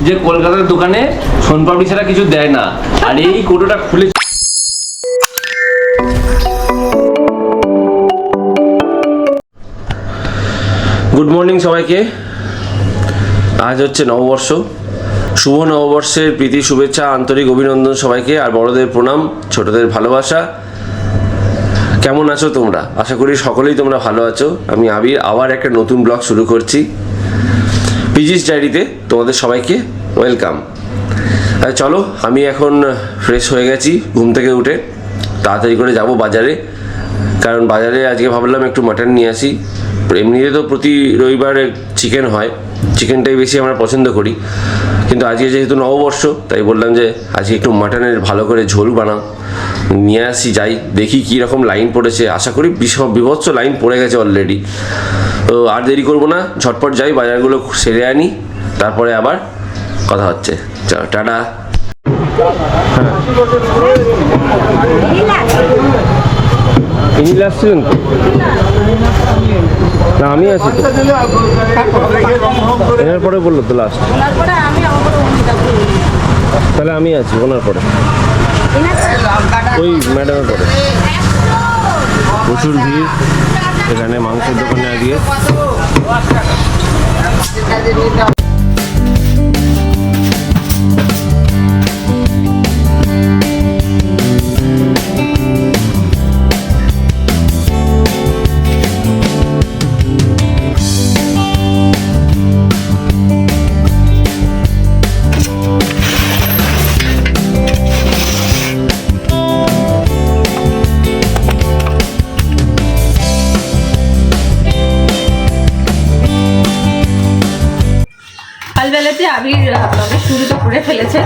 যে কলকাতার দোকানে সোনপাপড়ি ছাড়া কিছু দেয় না, আর এই কৌটোটা খুলে গুড মর্নিং সবাইকে। আজ হচ্ছে নববর্ষ, শুভ নববর্ষের প্রীতি শুভেচ্ছা, আন্তরিক অভিনন্দন সবাইকে, আর বড়দের প্রণাম, ছোটদের ভালোবাসা। কেমন আছো তোমরা? আশা করি সকলেই তোমরা ভালো আছো। আমি আবির আবার একটা নতুন ব্লগ শুরু করছি পিজিস ডায়েরিতে। তোমাদের সবাইকে ওয়েলকাম। চলো, আমি এখন ফ্রেশ হয়ে গেছি, ঘুম থেকে উঠে তাড়াতাড়ি করে যাব বাজারে, কারণ বাজারে আজকে ভাবলাম একটু মাটন নিয়ে আসি। এমনিতে তো প্রতি রবিবার চিকেন হয়, চিকেনটাই বেশি আমরা পছন্দ করি, কিন্তু আজকে যেহেতু নববর্ষ তাই বললাম যে আজকে একটু মাটনের ভালো করে ঝোল বানাও, নিয়ে আসি। যাই দেখি কী রকম লাইন পড়েছে, আশা করি বিভৎস লাইন পড়ে গেছে অলরেডি। তো আর দেরি করবো না, ঝটপট যাই, বাজারগুলো সেরে আনি, তারপরে আবার কথা হচ্ছে। চলো, টাটা। আসছিলেন না? আমি আছি তো, এনার পরে বললো তো লাস্ট, তাহলে আমি আছি ওনার পরে, ওই ম্যাডামের পরে। প্রচুর ভিড় এখানে মাংসের দোকানে আজকে। সকালবেলাতে আবির ব্লগের শুরু তো করে ফেলেছে,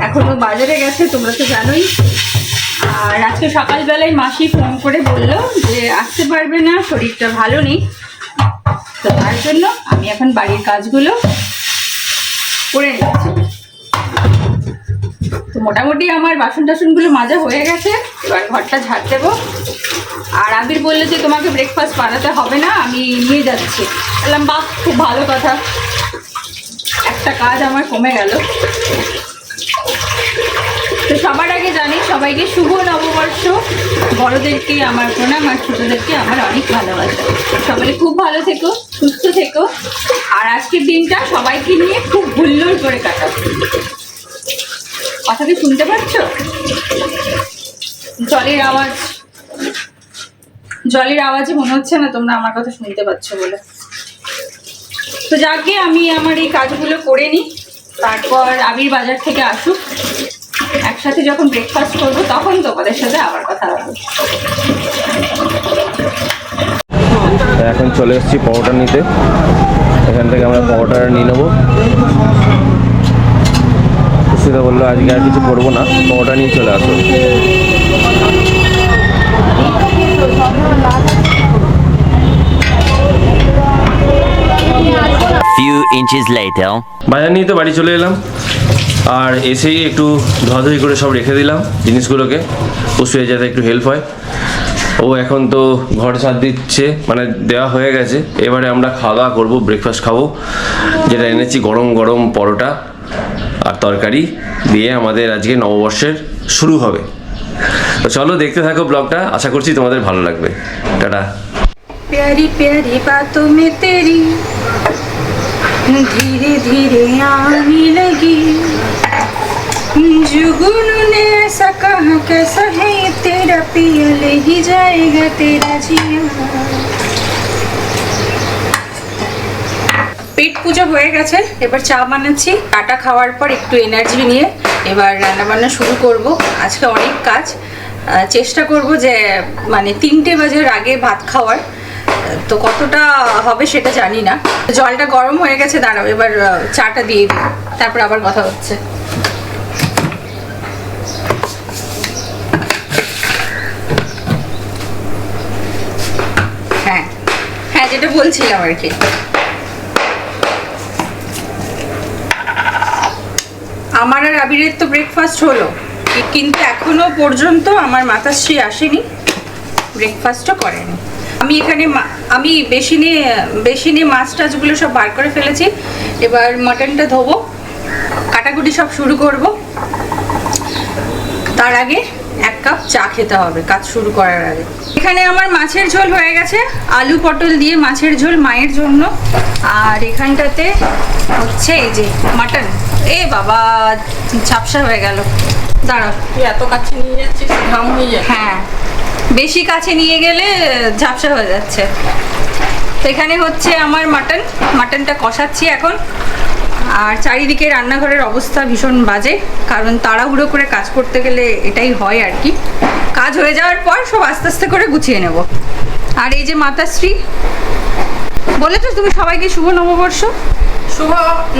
এখনো বাজারে গেছে, তোমরা তো জানোই। আর আজকে সকালবেলায় মাসি ফোন করে বললো যে আসতে পারবে না, শরীরটা ভালো নেই। তো তার জন্য আমি এখন বাড়ির কাজগুলো করে নিচ্ছি। তো মোটামুটি আমার বাসন টাসনগুলো মাজা হয়ে গেছে, এবার ঘরটা ঝাড় দেবো। আর আবির বললো যে তোমাকে ব্রেকফাস্ট বানাতে হবে না, আমি নিয়ে যাচ্ছি। বললাম বাহ, খুব ভালো কথা, একটা কাজ আমার কমে গেল। তো সবার আগে জানি সবাইকে শুভ নববর্ষ, বড়দেরকে আমার প্রণাম, আর ছোটদেরকে আমার অনেক ভালোবাসা। সবাই খুব ভালো থেকো, সুস্থ থেকো, আর আজকের দিনটা সবাইকে নিয়ে খুব হুল্লোড় করে কাটাও। কথা কি শুনতে পাচ্ছ? জলের আওয়াজে মনে হচ্ছে না তোমরা আমার কথা শুনতে পাচ্ছ বলে। তো যাকে আমি আমার এই কাজগুলো করে নিই, তারপর আবির বাজার থেকে আসুক, একসাথে যখন ব্রেকফাস্ট করবো তখন তোমাদের সাথে আবার কথা হবে। এখন চলে এসেছি পরোটা নিতে, এখান থেকে আমরা পরোটাটা নিয়ে নেবো। সুস্মিতা বললো আজকে আর কিছু করবো না, পরোটা নিয়ে চলে আসো। Few inches later. বাজার নিয়ে তো বাড়ি চলে এলাম, আর এসেই একটু ধোয়াধুয়ি করে সব রেখে দিলাম জিনিসগুলোকে, পুষিয়ে যাতে একটু হেল্প হয়। ও এখন তো ঘর ঝাড় দিচ্ছে, মানে দেওয়া হয়ে গেছে। এবারে আমরা খাওয়া দাওয়া করবো, ব্রেকফাস্ট খাবো, যেটা এনেছি গরম গরম পরোটা আর তরকারি দিয়ে আমাদের আজকে নববর্ষের শুরু হবে। তো চলো দেখতে থাকো ব্লগটা, আশা করছি তোমাদের ভালো লাগবে। টাটা। प्यारी प्यारी बातों में तेरी धीरे धीरे आने लगी, जुगनू ने ऐसा कहा कैसा है ये तेरा पिया, ले ही जाएगा तेरा जिया। পেট পূজা হয়ে গেছে, এবার চা বানাচ্ছি। কাটা খাওয়ার পর একটু এনার্জি নিয়ে এবার রান্নাবান্না শুরু করব। আজকে অনেক কাজ, চেষ্টা করব যে মানে 3টে বাজার আগে ভাত খাওয়ার। তো কতটা হবে সেটা জানি না। জলটা গরম হয়ে গেছে, দাঁড়াও এবার চাটা দিয়ে দিই, তারপর আবার কথা হচ্ছে। হ্যাঁ হ্যাঁ, যেটা বলছিলাম আর কি, আমার আর আবিরের তো ব্রেকফাস্ট হলো, কিন্তু এখনো পর্যন্ত আমার মাতাশ্রী আসেনি, ব্রেকফাস্টও করেনি। আমি বেসিনে মাছ টাছগুলো সব বার করে ফেলেছি। এবার মাটনটা ধোবো, কাটাকুটি সব শুরু করব। তার আগে 1 কাপ চা খেতে হবে কাজ শুরু করার আগে। এখানে আমার মাছের ঝোল হয়ে গেছে, আলু পটল দিয়ে মাছের ঝোল মায়ের জন্য। আর এখানটাতে হচ্ছে এই যে মাটন। এ বাবা, ঝাপসা হয়ে গেল, দাঁড়াও। তুই এত কাছে নিয়ে যাচ্ছিস ঘাম হয়ে যায়। হ্যাঁ, বেশি কাছে নিয়ে গেলে ঝাপসা হয়ে যাচ্ছে। তো এখানে হচ্ছে আমার মাটনটা কষাচ্ছি এখন। আর চারিদিকে রান্নাঘরের অবস্থা ভীষণ বাজে, কারণ তাড়াহুড়ো করে কাজ করতে গেলে এটাই হয় আর কি। কাজ হয়ে যাওয়ার পর সব আস্তে আস্তে করে গুছিয়ে নেব। আর এই যে মাতাশ্রী বলে তো তুমি সবাইকে শুভ নববর্ষ। শুভ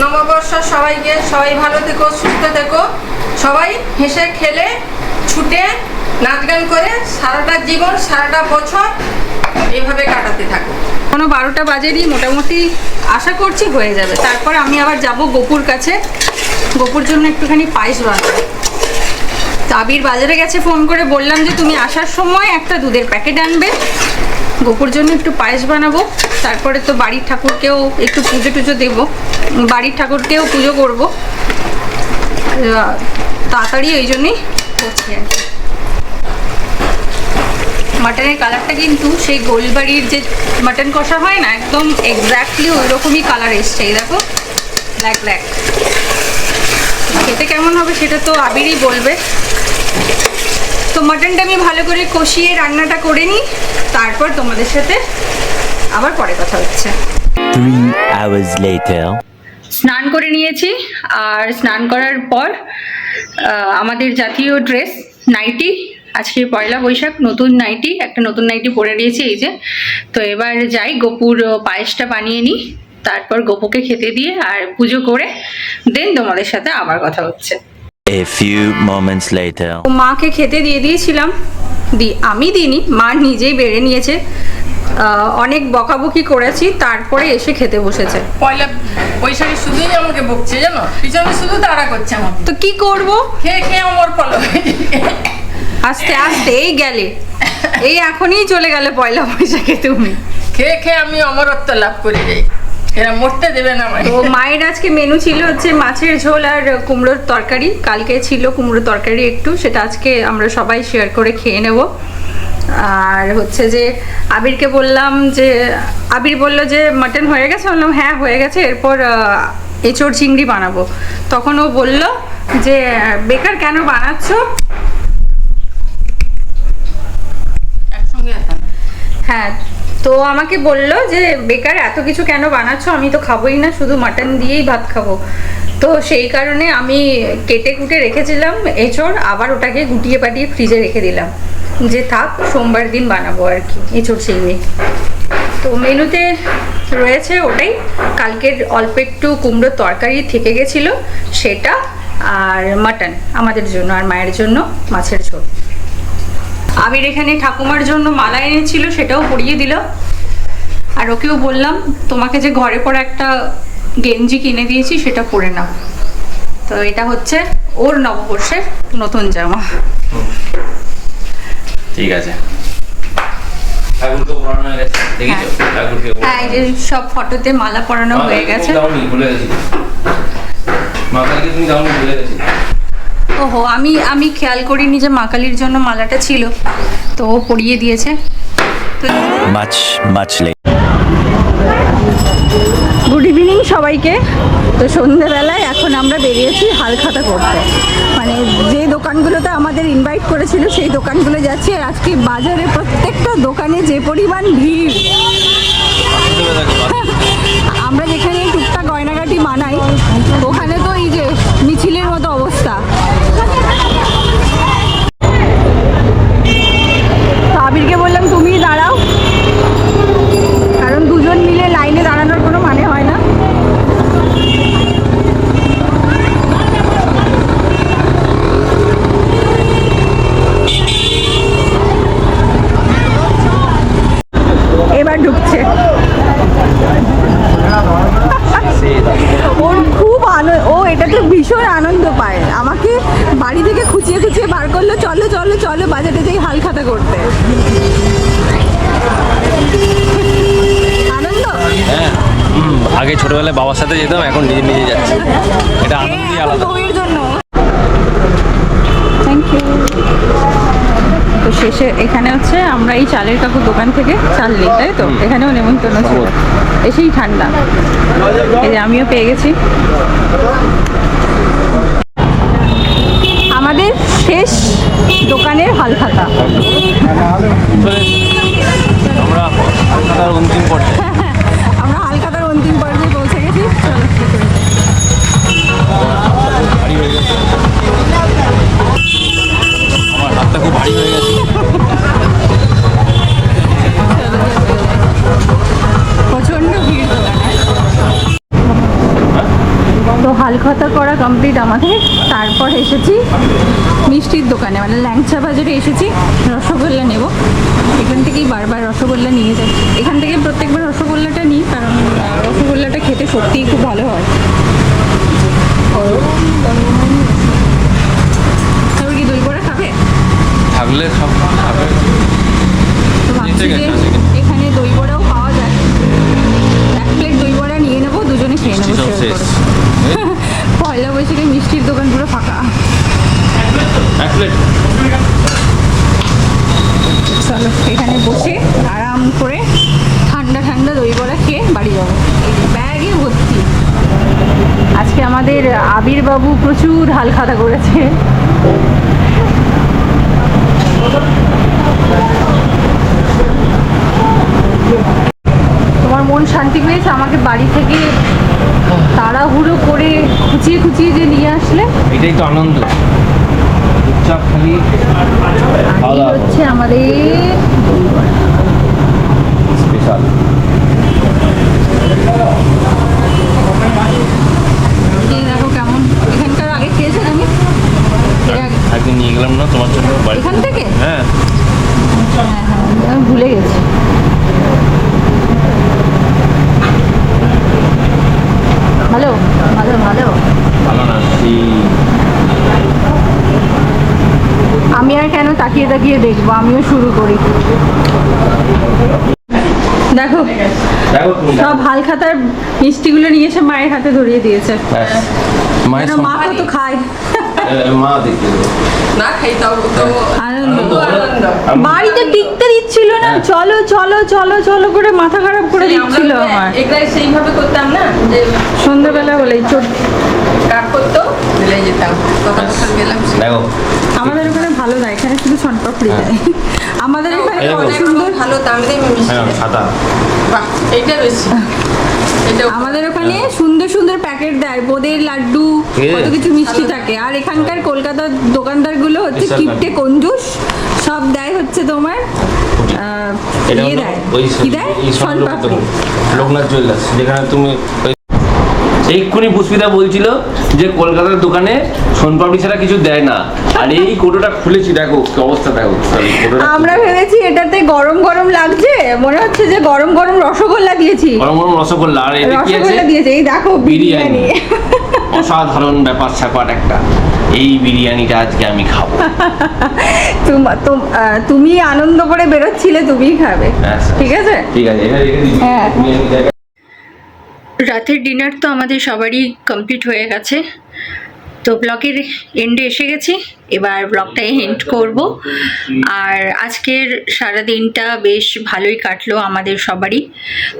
নববর্ষ সবাইকে। সবাই ভালো থেকো, সুস্থ থেকো, সবাই হেসে খেলে ছুটে নাচ গান করে সারাটা জীবন সারাটা বছর এইভাবে কাটাতে থাকো। কোনো 12টা বাজেনি, মোটামুটি আশা করছি হয়ে যাবে। তারপর আমি আবার যাব গোপুর কাছে, গোপুর জন্য একটুখানি পায়েস বানাবো। আবির বাজারে গেছে, ফোন করে বললাম যে তুমি আসার সময় একটা দুধের প্যাকেট আনবে, গোপুর জন্য একটু পায়েস বানাবো। তারপরে তো বাড়ির ঠাকুরকেও একটু পুজো টুজো দেবো, বাড়ির ঠাকুরকেও পুজো করবো। তাড়াতাড়ি ওই জন্যই করছি আর কি। মাটনের কালারটা কিন্তু সেই গোলবাড়ির যে মাটন কষা হয় না, একদম এক্স্যাক্টলি ওই রকমই কালার এসছে। এই দেখো, ব্ল্যাক ব্ল্যাক। খেতে কেমন হবে সেটা তো আবিরই বলবে। তো মাটনটা আমি ভালো করে কষিয়ে রান্নাটা করে নিই, তারপর তোমাদের সাথে আবার পরে কথা হচ্ছে। 3 hours later. স্নান করে নিয়েছি, আর স্নান করার পর আমাদের জাতীয় ড্রেস নাইটি, আজকে 1 বৈশাখ, নতুন নাইটি, একটা নতুন নাইটি পরে নিয়েছি এই যে। তো এবার যাই গোপুর পায়েসটা বানিয়ে নিই, তারপর গোপুকে খেতে দিয়ে আর পুজো করে দেন তোমাদের সাথে আবার কথা হচ্ছে। A few moments later. মাকে খেতে দিয়ে দিয়েছিলাম, আমি দিইনি, মা নিজেই বেড়ে নিয়েছে। অনেক বকাবকি করেছি, তারপরে এসে খেতে বসেছে। পয়লা বৈশাখী শুধুই আমাকে বকছে জানো, পিছনে শুধু তাড়া করছে আমাকে। তো কি করব, খেয়ে খেয়ে আমার পলো আস্তে আস্তে এই গেলে, এই এখনই চলে গেলে পয়লা বৈশাখে তুমি। খেয়ে খেয়ে আমি অমরত্ব লাভ করে যাই, এরা মরতে দেবে না আমায়। তো মায়ের আজকে মেনু ছিল হচ্ছে মাছের ঝোল আর কুমড়োর তরকারি। কালকে ছিল কুমড়োর তরকারি একটু, সেটা আজকে আমরা সবাই শেয়ার করে খেয়ে নেব। আর হচ্ছে যে আবিরকে বললাম, যে আবির বললো যে মাটন হয়ে গেছে, বললাম হ্যাঁ হয়ে গেছে, এরপর এঁচোড় চিংড়ি বানাবো। তখন ও বললো যে বেকার কেন বানাচ্ছ। একসঙ্গে যেতাম। হ্যাঁ, তো আমাকে বললো যে বেকার এত কিছু কেন বানাচ্ছ, আমি তো খাবোই না, শুধু মাটন দিয়েই ভাত খাবো। তো সেই কারণে আমি কেটে কুটে রেখেছিলাম এঁচোড়, আবার ওটাকে গুটিয়ে পাটিয়ে ফ্রিজে রেখে দিলাম, যে থাক সোমবার দিন বানাবো আর কি এঁচোড় চিংড়ি। তো মেনুতে রয়েছে ওটাই, কালকের অল্প একটু কুমড়োর তরকারি থেকে গেছিলো সেটা, আর মাটন আমাদের জন্য, আর মায়ের জন্য মাছের ঝোল। আবির এখানে ঠাকুমার জন্য মালা এনেছিল, সেটাও পরিয়ে দিল। আর ওকেও বললাম তোমাকে যে ঘরে পরা একটা গেঞ্জি কিনে দিয়েছি সেটা পরে নাও। তো এটা হচ্ছে ওর নববর্ষের নতুন জামা। ঠিক আছে। ঠাকুরকে পড়ানো হয়ে গেছে, দেখেছো? ঠাকুরকে হ্যাঁ, এই যে সব ফটোতে মালা পরানো হয়ে গেছে। দাওনি, ভুলে গেছি। মা কালকে তুমি দাওনি, ভুলে গেছি। ওহো, আমি খেয়াল করিনি যে মা কালীর জন্য মালাটা ছিল, তো ও পরিয়ে দিয়েছে। তো Much later. গুড ইভিনিং সবাইকে। তো সন্ধ্যেবেলায় এখন আমরা বেরিয়েছি হালখাতা করতে, মানে যে দোকানগুলোতে আমাদের ইনভাইট করেছিল সেই দোকানগুলো যাচ্ছি। আর আজকে বাজারে প্রত্যেকটা দোকানে যে পরিমাণ ভিড়, আমরা যেখানে টুকটাক গয়নাগাটি বানাই ওখানে তো এই যে মিছিলের মতো অবস্থা। তো আবিরকে বললাম তুমি দাঁড়াও, কারণ দুজন মিলে লাইনে দাঁড়ানোর কোনো মানে হয় না। এবার ঢুকছে, ওর খুব ও এটাতে ভীষণ আনন্দ পায়। আমাকে বাড়ি থেকে খুঁচিয়ে খুঁচিয়ে বার করলো, চলো চলো চলো বাজারে যাই হালখাতা করতে। আগে ছোটবেলায় বাবার সাথে যেতাম, এখন নিজে নিজে যাচ্ছি। এটা আনন্দই আলাদা। বউয়ের জন্য থ্যাংক ইউ। তো শেষে এখানে হচ্ছে আমরা এই চালের কাকুর দোকান থেকে চাল নিই, তাই তো? এখানেও নেমন্তন্ন ছিল, এসেই ঠান্ডা। এই যে আমিও পেয়ে গেছি আমাদের শেষ দোকানের হালখাতা। আমরা কলকাতার অন্তিম পর্যায়ে। আমরা হালখাতার অন্তিম পর্যায়ে পৌঁছে গেছি। ভারী হয়ে গেছে, আমার হাতটা খুব ভারী হয়ে গেছে। প্রচন্ড ভিড় দোকানে। তো হালখাতা করা কমপ্লিট আমাদের। তারপর এসেছি মিষ্টির দোকানে, মানে ল্যাংচা বাজারে এসেছি রসগোল্লা নেব। এখান থেকেই বারবার রসগোল্লা নিয়ে যাই, এখান থেকে প্রত্যেকবার রসগোল্লাটা নিই, কারণ রসগোল্লাটা খেতে সত্যিই খুব ভালো হয়। তারপর কি দই বড়া খাবে? থাকলে খাবে। তো ভাবছি যে এখানে দই বড়াও পাওয়া যায়, এক প্লেট দই বড়া নিয়ে নেবো, দুজনে খেয়ে নেবো সব share শেষ। করে। পয়লা বৈশাখে মিষ্টির দোকান পুরো ফাঁকা। এক প্লেট। চলো এখানে বসে আরাম করে ঠান্ডা ঠান্ডা দই বড়া খেয়ে বাড়ি যাবো। এই ব্যাগে ভর্তি। আজকে আমাদের আবির বাবু প্রচুর হালখাতা করেছে। তোমার মন শান্তি পেয়েছে আমাকে বাড়ি থেকে তাড়াহুড়ো করে খুঁচিয়ে খুঁচিয়ে যে নিয়ে আসলে? এটাই তো আনন্দ। চুপচাপ খালি এই হচ্ছে আমাদের স্পেশাল। খেয়ে দেখো কেমন। এখানকার আগে খেয়েছেন আমি একদিন নিয়ে গেলাম না তোমার জন্য বাড়ি? এখান থেকে? হ্যাঁ, হ্যাঁ হ্যাঁ, আমি ভুলে গেছি। ভালো ভালো ভালো। ভালো না। আমি আর কেন তাকিয়ে তাকিয়ে দেখবো, আমিও শুরু করি। দেখো দেখো তুমি সব হালখাতার মিষ্টিগুলো নিয়ে এসে মায়ের হাতে ধরিয়ে দিয়েছে। মায়ের যেন মা কত খায়। মা দেখতে না খাই তাও তো আনন্দ। আনন্দ। বাড়িতে টিকতে দিচ্ছিল না, চলো চলো চলো চলো করে মাথা খারাপ করে দিচ্ছিল আমার। এগুলাই সেইভাবে করতাম না যে সন্ধ্যাবেলা বলেই কাট করতো চলে যেতাম, কথা কথা গেলাম। দেখো আমাদের ওখানে ভালো না, এখানে শুধু শনপাপড়ি দেয়। আমাদের এখানে এই দেখো। কত সুন্দর। ভালো দাম দিয়ে মিষ্টি হ্যাঁ, সাদা। বাহ, এইটা বেশি। এটা আমাদের ওখানে সুন্দর সুন্দর প্যাকেট দেয়, বোঁদের লাড্ডু, ঠিক আছে। কত কিছু মিষ্টি থাকে। আর এখানকার কলকাতার দোকানদার গুলো হচ্ছে বিশাল কিপটে কঞ্জুস, সব দেয় হচ্ছে তোমার এটা ইয়ে হলো দেয়, ওই কি দেয়? শনপাপড়ি। লোকনাথ জুয়েলার্স, যেখানে তুমি এক্ষুনি পুষ্পিতা বলছিল যে কলকাতার দোকানে সোনপাপড়ি ছাড়া কিছু দেয় না। আর এই কোটোটা খুলেছি, দেখো কি অবস্থা, দেখো আমরা ভেবেছি এটাতে গরম গরম লাগছে, মনে হচ্ছে যে গরম গরম রসগোল্লা দিয়েছি। গরম গরম রসগোল্লা, আর এটা কি আছে? রসগোল্লা দিয়েছে, এই দেখো বিরিয়ানি। অসাধারণ ব্যাপার স্যাপার একটা। এই বিরিয়ানিটা আজকে আমি খাবো। তুমি আনন্দ করে বেরোচ্ছিলে, তুমিই খাবে, ঠিক আছে? ঠিক আছে, এটা রেখে দিবি। হ্যাঁ। বিরিয়ানি জায়গা। রাতের ডিনার তো আমাদের সবারই কমপ্লিট হয়ে গেছে। তো ব্লগের এন্ডে এসে গেছি, এবার ব্লগটা এন্ড করব। আর আজকের সারা দিনটা বেশ ভালোই কাটলো আমাদের সবারই।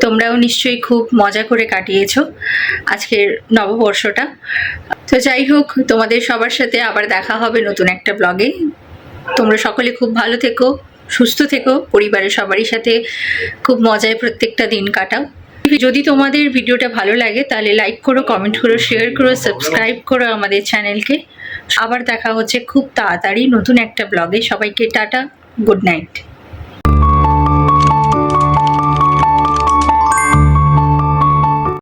তোমরাও নিশ্চয়ই খুব মজা করে কাটিয়েছো আজকের নববর্ষটা। তো যাই হোক, তোমাদের সবার সাথে আবার দেখা হবে নতুন একটা ব্লগে। তোমরা সকলে খুব ভালো থেকো, সুস্থ থেকো, পরিবারের সবারই সাথে খুব মজায় প্রত্যেকটা দিন কাটাও। যদি তোমাদের ভিডিওটা ভালো লাগে তাহলে লাইক করো, কমেন্ট করো, শেয়ার করো, সাবস্ক্রাইব করো আমাদের চ্যানেলকে। আবার দেখা হচ্ছে খুব তাড়াতাড়ি নতুন একটা ব্লগে। সবাইকে টাটা, গুড নাইট।